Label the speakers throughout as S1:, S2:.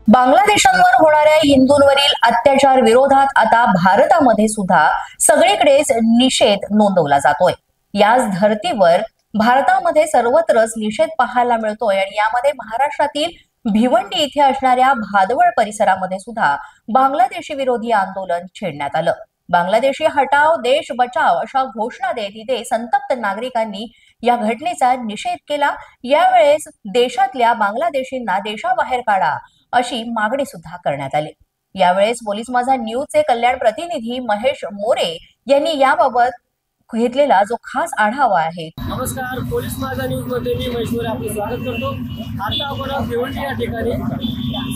S1: बांगलादेशांवर होणाऱ्या हिंदूंवरील अत्याचार विरोधात आता भारतामध्ये सुद्धा सगळीकडेच निषेध नोंदवला जातोय। याच धर्तीवर भारतामध्ये सर्वत्रच निषेध पाहायला मिळतोय आणि यामध्ये महाराष्ट्रातील भिवंडी इथे असणाऱ्या भादवड परिसरामध्ये सुद्धा बांगलादेशी विरोधी आंदोलन छेडण्यात आलं। बांगलादेशी हटाव देश बचाव अशा घोषणा देत इथे संतप्त नागरिकांनी या घटनेचा निषेध केला। यावेळेस देशातल्या बांगलादेशींना देशाबाहेर काढा अशी मागणी सुद्धा करण्यात आली। यावेळेस पोलीस माझा न्यूजचे कल्याण प्रतिनिधी महेश मोरे यांनी याबाबत घेतलेला जो खास आढावा आहे।
S2: नमस्कार, पोलीस माझा न्यूज मध्ये मी महेश मोरे आपले स्वागत करतो। आता आपण भिवंडी या ठिकाणी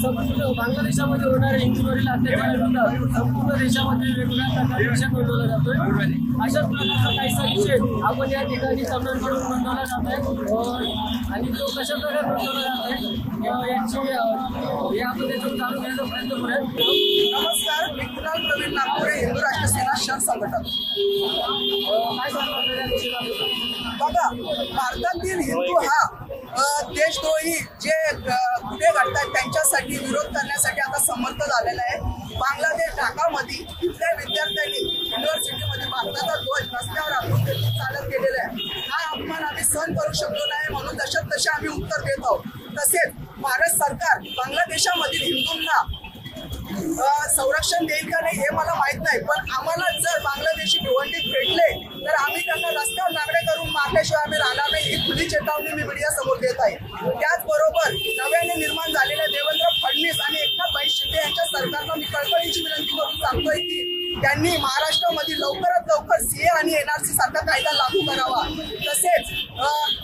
S2: संपूर्ण बांगलादेशामध्ये होणाऱ्या हिंदूंवरील अत्याचाराविरोधात संपूर्ण देशामध्ये वेगवेगळ्या प्रकारे निषेध नोंदवला जातोय। अशाच प्रकारचा काहीसा निषेध आपण या ठिकाणी तरुणांकडून नोंदवला जात आहे आणि तो कशा प्रकारे नोंदवला जात आहे याची यामध्ये त्यातून जाणून घेण्याचा प्रयत्न करूया।
S3: नमस्कार, मी कुणाल प्रवीण नागपुरे, हिंदू राष्ट्र सेना शहर संघटक। बघा, भारतातील हिंदू हा देशद्रोही जे गुन्हे घडतात त्यांच्यासाठी विरोध करण्यासाठी आता समर्थ झालेला आहे। बांगलादेश ढाकामध्ये इथल्या विद्यार्थ्यांनी युनिव्हर्सिटीमध्ये भारताचा ध्वज रस्त्यावर आणून चालत गेलेला आहे। हा अपमान आम्ही सहन करू शकलो नाही, म्हणून तशात तसे आम्ही उत्तर देत आहोत। तसेच भारत सरकार बांगलादेशामधील हिंदूंना संरक्षण देईल का नाही हे मला माहित नाही, पण आम्हाला जर बांगलादेशी भिवंडीत भेटले तर आम्ही त्यांना रस्त्यावर नागडे करून मारल्याशिवाय आम्ही राहणार नाही, ही खुली चेतावणी मी मीडिया समोर देत आहे। त्याचबरोबर नव्याने निर्माण झालेल्या देवेंद्र फडणवीस आणि एकनाथ शिंदे यांच्या सरकारला मी कळकळीची विनंती करून सांगतोय की त्यांनी महाराष्ट्रामध्ये लवकरात लवकर सीए आणि एनआरसी सारखा कायदा लागू करावा। तसेच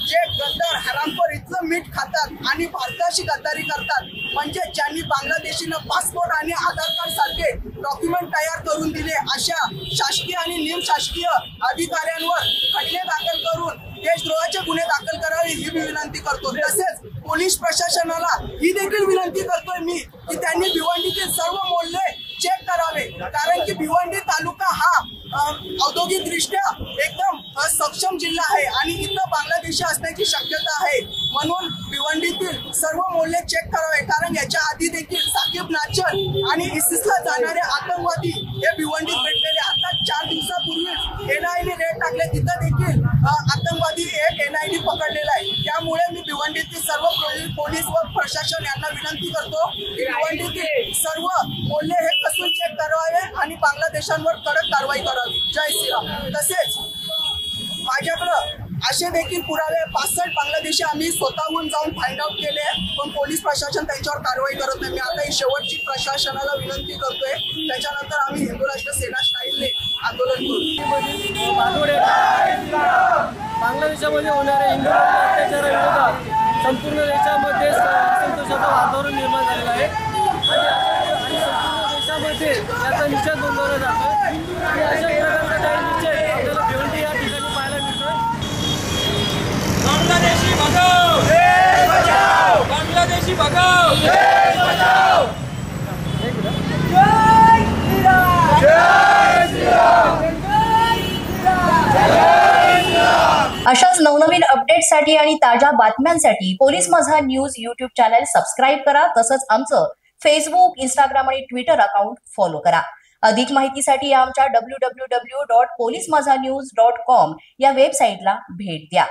S3: जे गद्दार हरामखोर इथलं मीठ खातात आणि भारताशी गद्दारी करतात, म्हणजे ज्यांनी बांगलादेशींना पासपोर्ट आणि आधार कार्ड सारखे डॉक्युमेंट तयार करून दिले, अशा शासकीय आणि निमशासकीय अधिकाऱ्यांवर खटले दाखल करून देशद्रोहाचे गुन्हे दाखल करावे ही मी विनंती करतो। तसेच पोलीस प्रशासनाला ही देखील विनंती करतोय मी की त्यांनी भिवंडीतील सर्व मोहल्ले चेक करावे, कारण की भिवंडी तालुका हा औद्योगिकदृष्ट्या एकदम सक्षम जिल्हा आहे आणि इथं बांगलादेशी असण्याची शक्यता आहे, म्हणून भिवंडीतील सर्व मोहल्ले चेक करावे। कारण याच्या आधी देखील साकिब नाचर आणि इसिसला जाणारे आतंकवादी हे भिवंडीत भेटलेले। आता 4 दिवसापूर्वी एनआयने रेड टाकले, तिथं देखील आतंकवादी एक एनआयने पकडलेला आहे। त्यामुळे मी भिवंडीतील सर्व पोलीस व प्रशासन यांना विनंती करतो की भिवंडीतील सर्व मोहल्ले हे कसून चेक करावे आणि बांगलादेशांवर कडक कारवाई करावी। जय श्रीराम। तसेच माझ्याकडे असे देखील पुरावे 65 बांगलादेशी आम्ही स्वतःहून जाऊन फाइंड आउट केले, पण पोलीस प्रशासन त्यांच्यावर कारवाई करत नाही। मी आता ही शेवटची प्रशासनाला विनंती करतोय, त्याच्यानंतर आम्ही हिंदू राष्ट्र सेना स्टाईलने आंदोलन करू।
S2: बांगलादेशामध्ये होणाऱ्या हिंदू अत्याचाराविरोधात संपूर्ण देशामध्ये असंतोषाचं वातावरण निर्माण झालेलं आहे आणि संपूर्ण देशामध्ये याचा निषेध नोंदवला जातो आणि अशा प्रकारचा काही निषेध आपल्याला भिवंडी या ठिकाणी पाहायला मिळतोय।
S4: बांगलादेशी भगाओ, देश बचाओ, बांगलादेशी भगाओ, देश बचाओ। जय श्रीराम, जय श्रीराम, जय श्रीराम।
S1: अशाच नवनवीन अपडेट्ससाठी आणि ताज्या बातम्यांसाठी पोलीस माझा न्यूज YouTube चॅनल सबस्क्राईब करा। तसंच आमचं फेसबुक, इंस्टाग्राम आणि ट्विटर अकाउंट फॉलो करा। अधिक माहितीसाठी आमच्या www.polismazanews.com या वेबसाईटला भेट द्या।